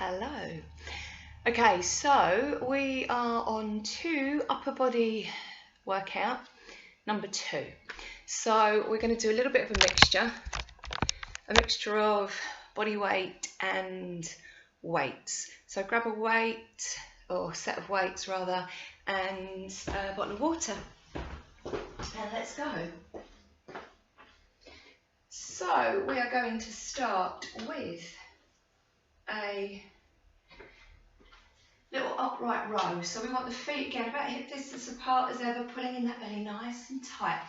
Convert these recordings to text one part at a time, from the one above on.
Hello. Okay, so we are on to upper body workout number 2. So we're going to do a little bit of a mixture of body weight and weights. So grab a weight, or set of weights rather, and a bottle of water. And let's go. So we are going to start with a little upright row. So we want the feet again about hip distance apart as ever, pulling in that belly nice and tight.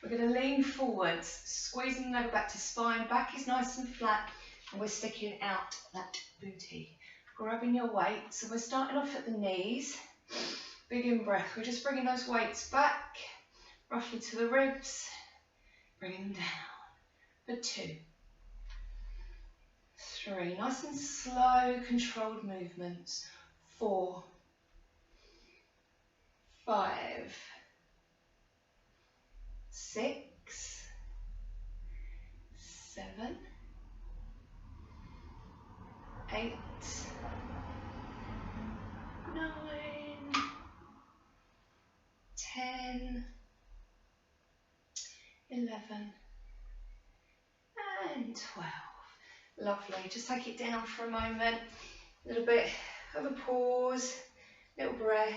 We're going to lean forwards, squeezing the lower back to spine. Back is nice and flat, and we're sticking out that booty. Grabbing your weight. So we're starting off at the knees. Big in breath. We're just bringing those weights back, roughly to the ribs. Bringing them down. For 2, 3. Nice and slow, controlled movements. 4, 5, 6, 7, 8, 9, 10, 11, and 12. Lovely. Just take it down for a moment. A little bit of a pause, little breath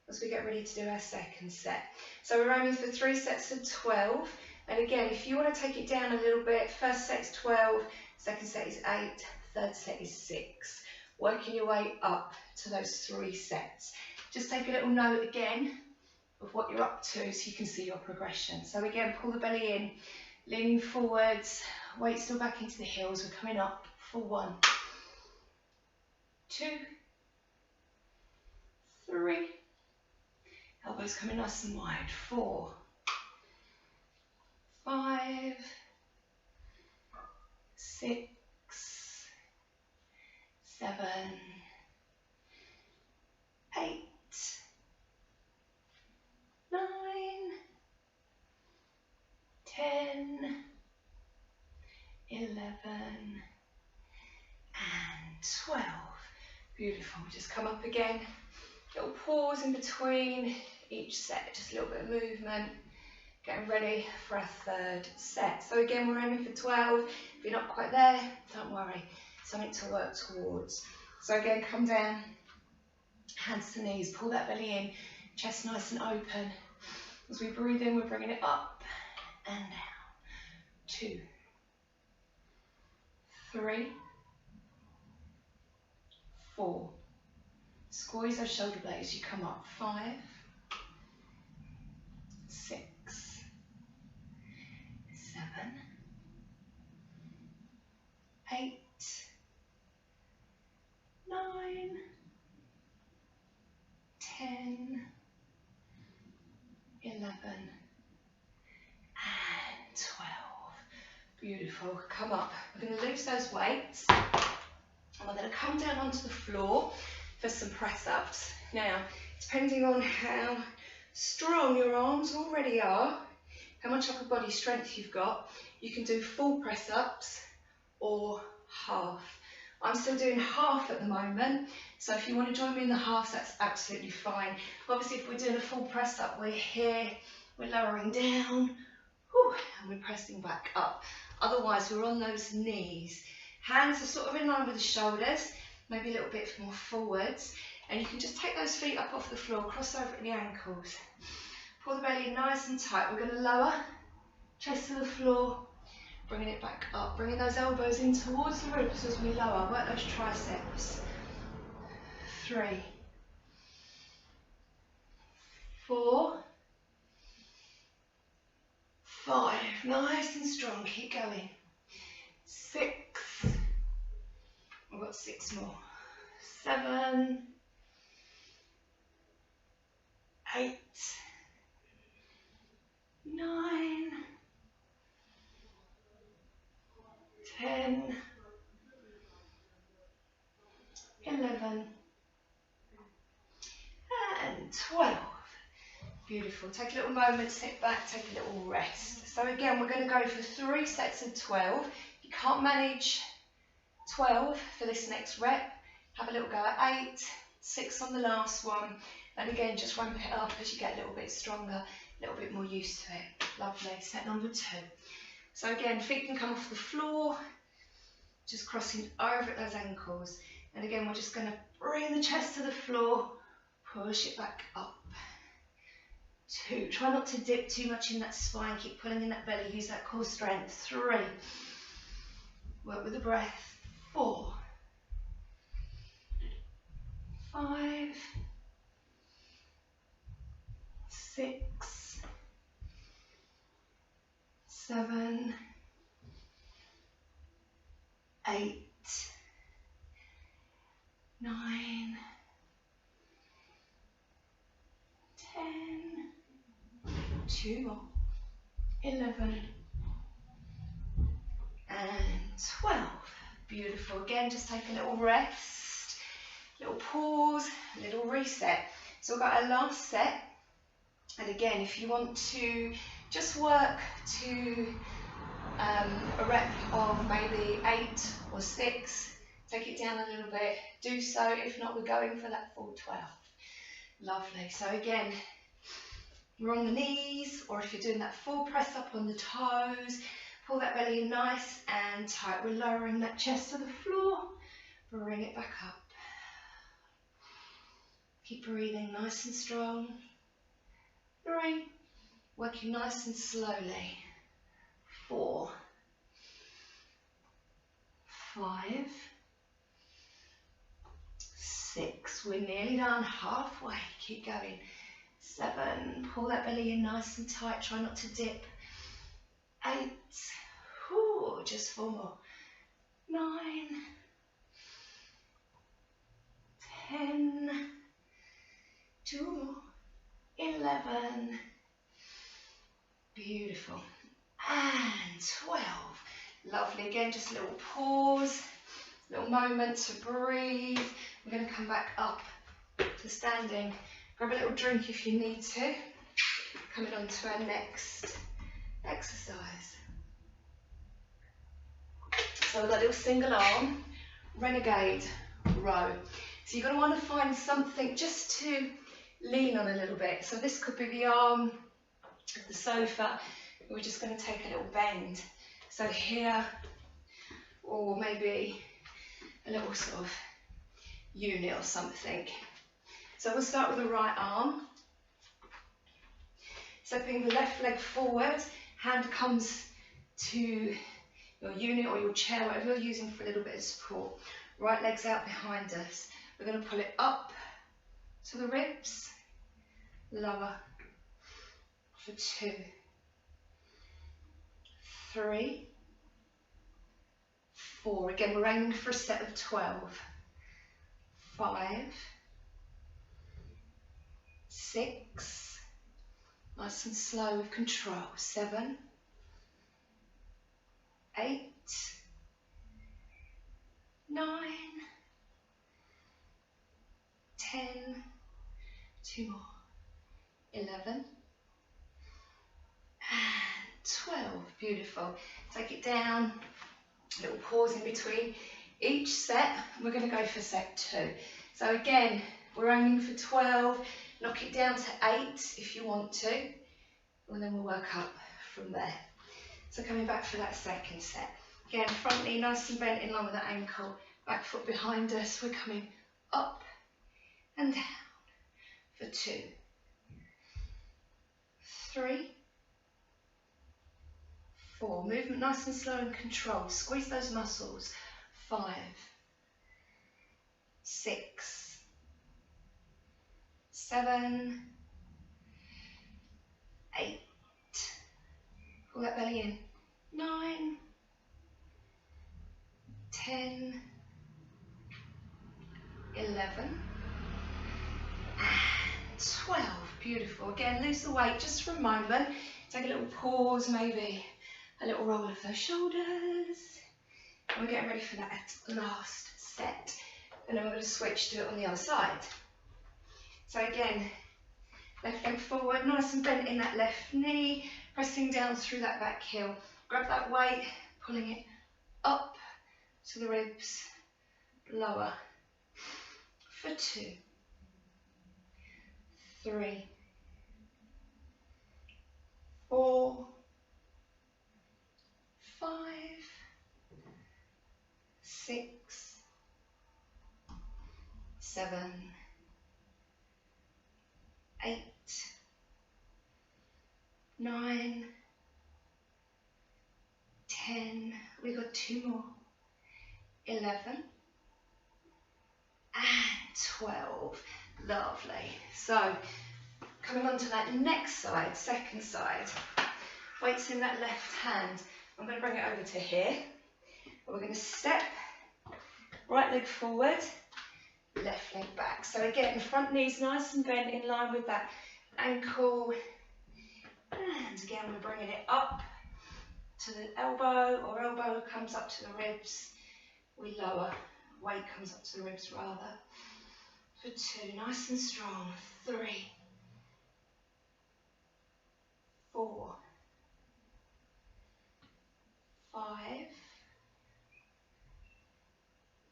as we get ready to do our second set. So we're aiming for 3 sets of 12. And again, if you want to take it down a little bit, first set is 12, second set is 8, third set is 6. Working your way up to those 3 sets. Just take a little note again of what you're up to so you can see your progression. So again, pull the belly in, leaning forwards, weight still back into the heels. We're coming up for 1, 2, 3, elbows coming nice and wide, 4, 5, 6, 7, 8, 9, 10, 11, and 12. Beautiful. Just come up again. Little pause in between each set, just a little bit of movement. Getting ready for our third set. So again, we're aiming for 12. If you're not quite there, don't worry. Something to work towards. So again, come down, hands to knees, pull that belly in, chest nice and open. As we breathe in, we're bringing it up and down. 2, 3, 4. Squeeze those shoulder blades, you come up. 5, 6, 7, 8, 9, 10, 11, and 12. Beautiful. Come up. We're going to loose those weights, and we're going to come down onto the floor for some press-ups. Now, depending on how strong your arms already are, how much upper body strength you've got, you can do full press-ups or half. I'm still doing half at the moment, so if you want to join me in the halves, that's absolutely fine. Obviously, if we're doing a full press-up, we're here, we're lowering down, and we're pressing back up. Otherwise, we're on those knees. Hands are sort of in line with the shoulders, maybe a little bit more forwards, and you can just take those feet up off the floor, cross over at the ankles. Pull the belly in nice and tight. We're going to lower, chest to the floor, bringing it back up, bringing those elbows in towards the ribs as we lower. Work those triceps. 3, 4, 5. Nice and strong. Keep going. 6. We've got 6 more. 7, 8, 9, 10, 11, and 12. Beautiful. Take a little moment, sit back, take a little rest. So again, we're going to go for 3 sets of 12. If you can't manage 12 for this next rep. Have a little go at 8, 6 on the last one. And again, just ramp it up as you get a little bit stronger, a little bit more used to it. Lovely. Set number 2. So again, feet can come off the floor, just crossing over at those ankles. And again, we're just going to bring the chest to the floor, push it back up. 2. Try not to dip too much in that spine. Keep pulling in that belly. Use that core strength. 3. Work with the breath. 4. 5. 6. 7. 8. 9. 10. 2 more. 11. And 12. Beautiful. Again, just take a little rest, little pause, a little reset. So we've got our last set. And again, if you want to just work to a rep of maybe 8 or 6, take it down a little bit, do so. If not, we're going for that full 12. Lovely. So again, we're on the knees, or if you're doing that full press up on the toes, pull that belly in nice and tight. We're lowering that chest to the floor, bring it back up. Keep breathing nice and strong. 3, working nice and slowly. 4, 5, 6, we're nearly done, halfway, keep going. 7, pull that belly in nice and tight, try not to dip. 8, ooh, just 4 more. 9, 10, 2 more. 11, beautiful, and 12. Lovely. Again, just a little pause, little moment to breathe. We're going to come back up to standing. Grab a little drink if you need to. Coming on to our next exercise. So we've got a little single arm, renegade row. So you're going to want to find something just to lean on a little bit. So this could be the arm of the sofa. We're just going to take a little bend. So here, or maybe a little sort of unit or something. So we'll start with the right arm. Stepping the left leg forward, hand comes to your unit or your chair, whatever you're using for a little bit of support. Right leg's out behind us. We're going to pull it up to the ribs, lower for 2, 3, 4. Again, we're aiming for a set of 12. 5, 6, nice and slow with control. 7, 8, 9, 10, 2 more. 11 and 12. Beautiful. Take it down. A little pause in between each set. We're going to go for set 2. So again, we're aiming for 12. Knock it down to 8 if you want to, and then we'll work up from there. So coming back for that second set. Again, front knee nice and bent in line with that ankle. Back foot behind us. We're coming up and down for 2, 3, 4. Movement nice and slow and controlled. Squeeze those muscles. 5, 6, 7, 8. Pull that belly in. 9, 10, 11, and 12. Beautiful. Again, lose the weight just for a moment. Take a little pause, maybe a little roll of those shoulders. And we're getting ready for that last set. And then we're going to switch to it on the other side. So again, left leg forward, nice and bent in that left knee, pressing down through that back heel. Grab that weight, pulling it up to the ribs, lower, for 2, 3, 4, 5, 6, 7, 8, 9, 10, we got 2 more, 11, and 12. Lovely. So, coming on to that next side, second side, weights in that left hand. I'm going to bring it over to here. We're going to step, right leg forward, left leg back. So again, front knee's nice and bent in line with that ankle. And again, we're bringing it up to the elbow, or elbow comes up to the ribs. We lower, weight comes up to the ribs rather. For 2, nice and strong. 3, 4, 5,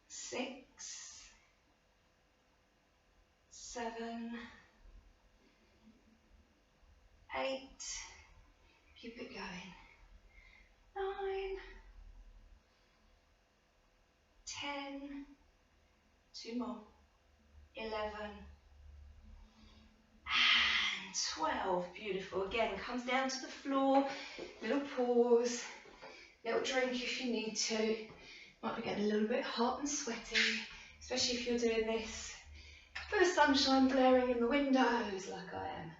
6, 7, 8, keep it going, 9, 10, 2 more, 11, and 12, beautiful. Again, comes down to the floor, little pause, little drink if you need to. Might be getting a little bit hot and sweaty, especially if you're doing this with the sunshine blaring in the windows like I am.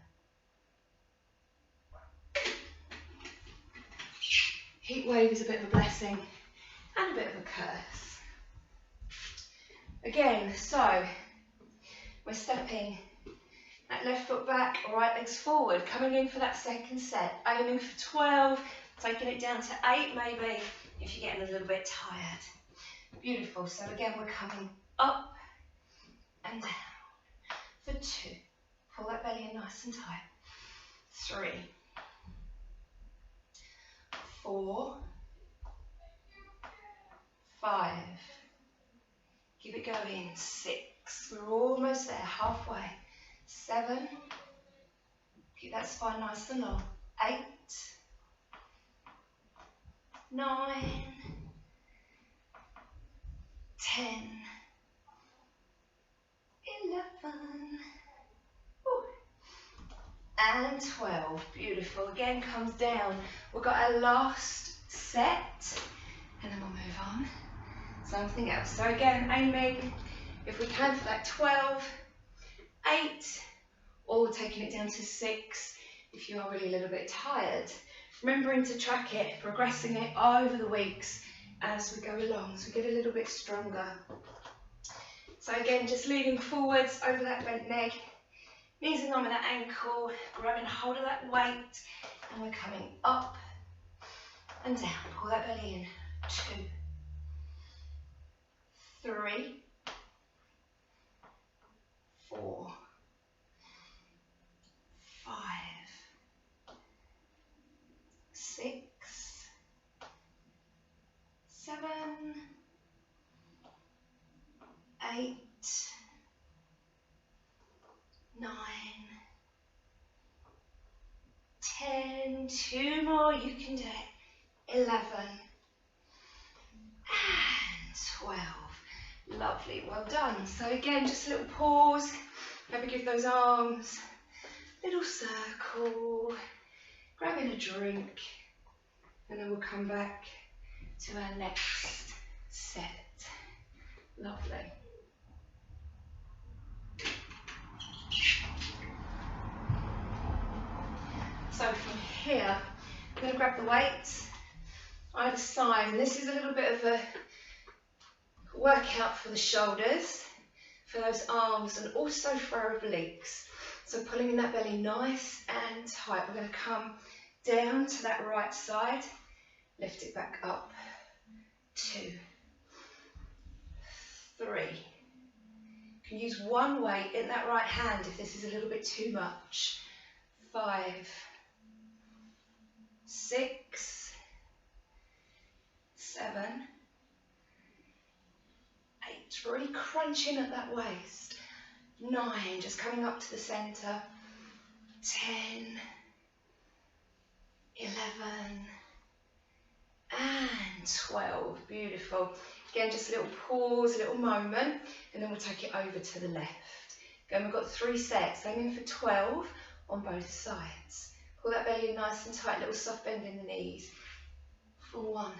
Heat wave is a bit of a blessing and a bit of a curse. Again, so we're stepping that left foot back, right legs forward, coming in for that second set, aiming for 12, taking it down to 8 maybe if you're getting a little bit tired. Beautiful. So again, we're coming up and down for 2. Pull that belly in nice and tight. 3, 4, 5, keep it going, 6, we're almost there, halfway, 7, keep that spine nice and long, 8, 9, 10, 11, ooh, and 12, beautiful. Again, comes down. We've got our last set, and then we'll move on. Something else. So again, aiming, if we can, for that 12, 8, or taking it down to 6 if you are really a little bit tired. Remembering to track it, progressing it over the weeks as we go along, so we get a little bit stronger. So again, just leaning forwards over that bent leg, knees in line with that ankle, grabbing hold of that weight, and we're coming up and down. Pull that belly in. 2, 3, 4, 5, 6, 7, 8, 9, 10, 2 more, you can do it, 11, and 12. Lovely, well done. So again, just a little pause, maybe give those arms a little circle, grabbing a drink, and then we'll come back to our next set. Lovely. So from here, I'm going to grab the weights either side, and this is a little bit of a workout for the shoulders, for those arms, and also for our obliques. So pulling in that belly nice and tight. We're going to come down to that right side, lift it back up. 2, 3. You can use one weight in that right hand if this is a little bit too much. 5, 6, 7, 8, really crunching at that waist. 9, just coming up to the centre. 10, 11, and 12. Beautiful. Again, just a little pause, a little moment, and then we'll take it over to the left. Again, we've got 3 sets, aiming for 12 on both sides. Pull that belly in nice and tight, little soft bend in the knees. For 1,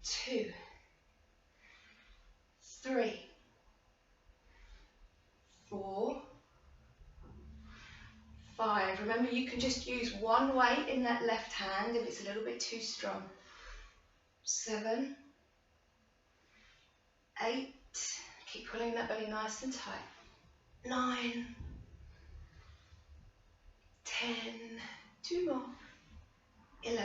2, 3, 4, 5. Remember, you can just use one weight in that left hand if it's a little bit too strong. 7, 8. Keep pulling that belly nice and tight. 9, 10. 2 more. 11,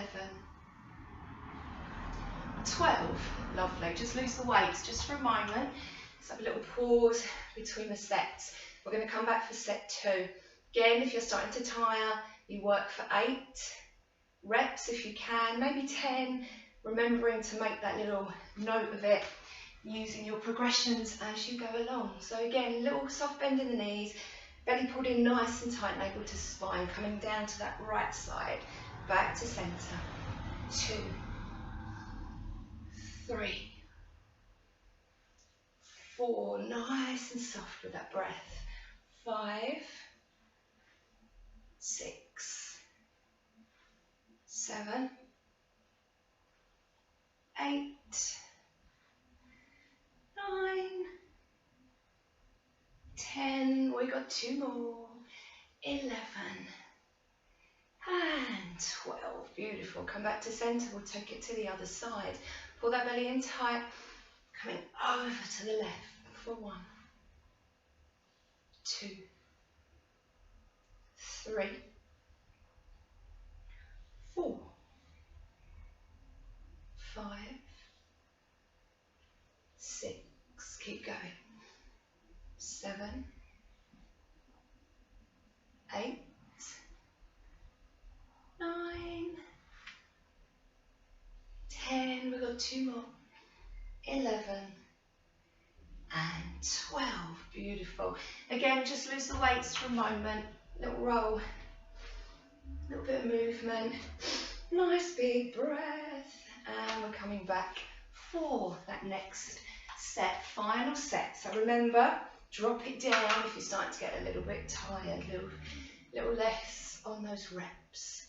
12. Lovely. Just lose the weights just for a moment. Let's have a little pause between the sets. We're going to come back for set 2. Again, if you're starting to tire, you work for 8 reps if you can, maybe 10, remembering to make that little note of it, using your progressions as you go along. So again, little soft bend in the knees, belly pulled in nice and tight, navel to spine, coming down to that right side, back to centre. 2, 3, 4, nice and soft with that breath. 5, 6, 7, 8, 9, 10. We got 2 more. 11 and 12. Beautiful. Come back to centre. We'll take it to the other side. Pull that belly in tight. Coming over to the left for 1, 2, 3, 4, 5, 6. Keep going. 7, 8, 9, 10. We've got 2 more. 11 and 12. Beautiful. Again, just lose the weights for a moment. Little roll. Little bit of movement. Nice big breath. And we're coming back for that next set. Final set. So remember, drop it down if you're starting to get a little bit tired. Little less on those reps.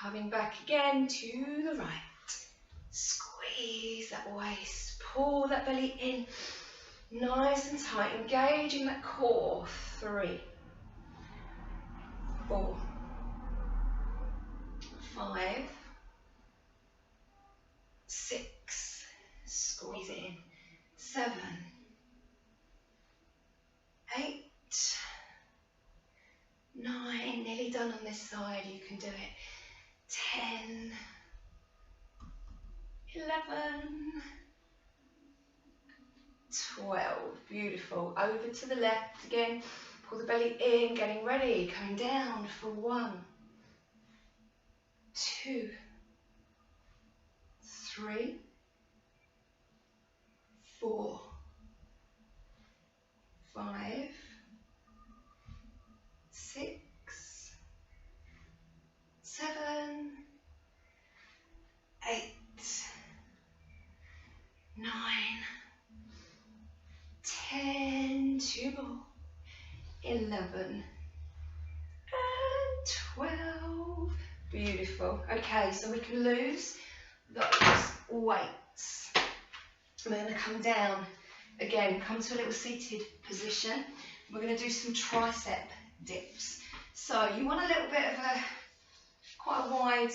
Coming back again to the right. Squeeze that waist. Pull that belly in nice and tight, engaging that core. 3, 4, 5, 6, squeeze it in. 7, 8, 9, nearly done on this side, you can do it. 10, 11, 12. Beautiful. Over to the left again. Pull the belly in, getting ready. Coming down for 1, 2, 3, 4, 5, 6, 7, 8, 9, 10. 2 more. 11 and 12. Beautiful. Okay, so we can lose those weights. We're going to come down again, come to a little seated position. We're going to do some tricep dips. So you want a little bit of quite a wide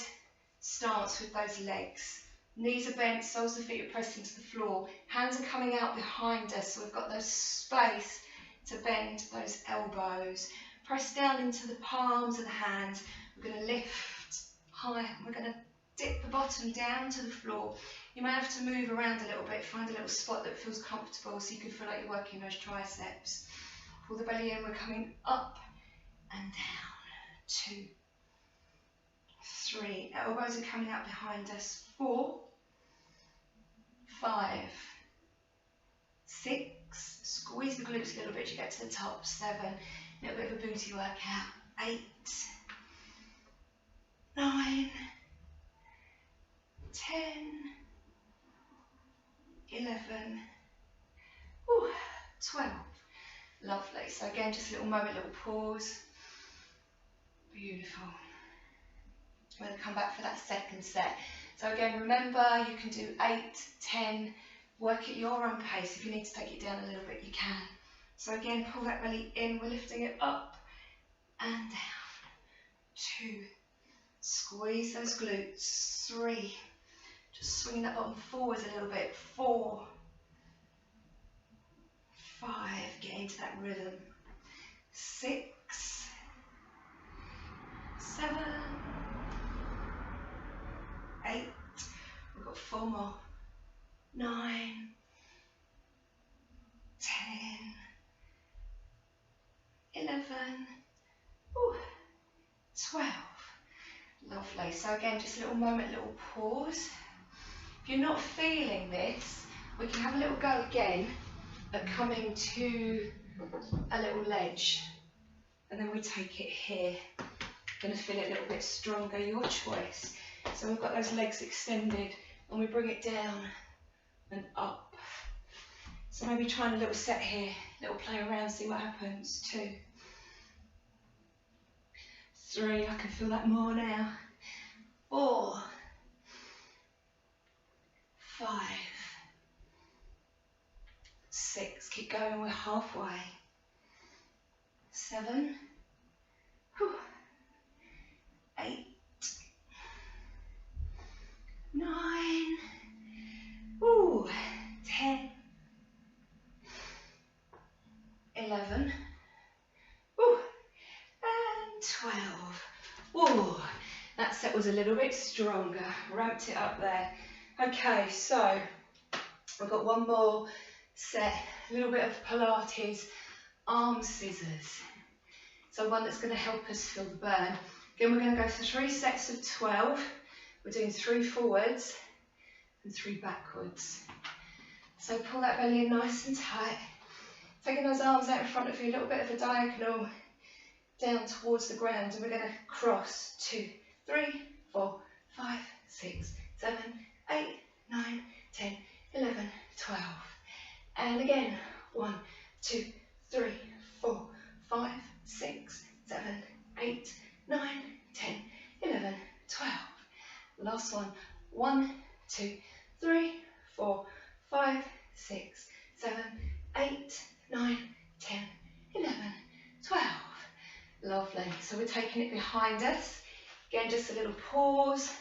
stance with those legs. Knees are bent, soles of the feet are pressing to the floor. Hands are coming out behind us, so we've got those space to bend those elbows. Press down into the palms of the hands. We're going to lift high. We're going to dip the bottom down to the floor. You may have to move around a little bit, find a little spot that feels comfortable so you can feel like you're working those triceps. Pull the belly in, we're coming up and down. 2, 3, elbows are coming out behind us. 4, 5, 6, squeeze the glutes a little bit to get to the top, 7, a little bit of a booty workout, 8, 9, 10, 11, ooh, 12. Lovely. So again, just a little moment, little pause. Beautiful. I'm going to come back for that second set. So again, remember you can do 8, 10, work at your own pace. If you need to take it down a little bit, you can. So again, pull that belly in, we're lifting it up and down. 2, squeeze those glutes. 3, just swinging that bottom forwards a little bit. 4, 5, get into that rhythm. 6, 7, 8, we've got 4 more. 9, 10, 11, ooh, 12. Lovely. So again, just a little moment, little pause. If you're not feeling this, we can have a little go again at coming to a little ledge, and then we take it here. Going to feel it a little bit stronger, your choice. So we've got those legs extended and we bring it down and up. So maybe trying a little set here, little play around, see what happens. 2, 3, I can feel that more now. 4, 5, 6, keep going, we're halfway. 7, whew, 8, 9, ooh, 10, 11, ooh, and 12. Ooh, that set was a little bit stronger, ramped it up there. Okay, so I've got one more set, a little bit of Pilates, arm scissors. So one that's going to help us feel the burn. Again, we're going to go for 3 sets of 12. We're doing 3 forwards and 3 backwards. So pull that belly in nice and tight. Taking those arms out in front of you, a little bit of a diagonal down towards the ground. And we're going to cross 2, 3, 4, 5, 6, 7, 8, 9, 10, 11, 12. And again, 1, 2, 3, 4, 5, 6, 7, 8, 9, 10, 11, 12. Last one. 1, 2, 3, 4, 5, 6, 7, 8, 9, 10, 11, 12. Lovely. So we're taking it behind us. Again, just a little pause.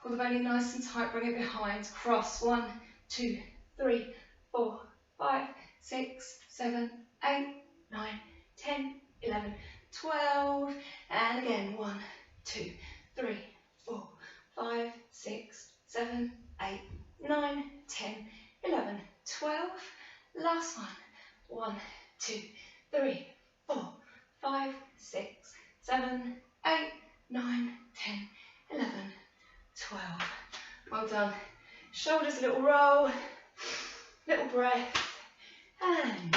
Pull the belly nice and tight, bring it behind. Cross. 1, 2, 3, 4, 5, 6, 7, 8, 9, 10, 11, 12. And again, 1, 2, 3, 4, 5, 6, 7, 8, 9, 10, 11, 12. Last one. 1, 2, 3, 4, 5, 6, 7, 8, 9, 10, 11, 12. Well done. Shoulders a little roll, little breath, and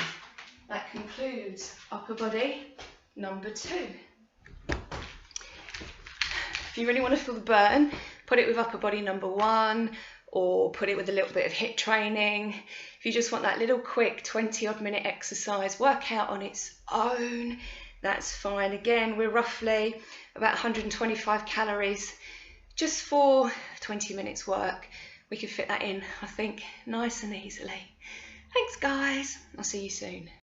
that concludes upper body number 2. If you really want to feel the burn, put it with upper body number 1, or put it with a little bit of HIIT training. If you just want that little quick 20-odd minute exercise workout on its own, that's fine. Again, we're roughly about 125 calories just for 20 minutes work. We can fit that in, I think, nice and easily. Thanks, guys. I'll see you soon.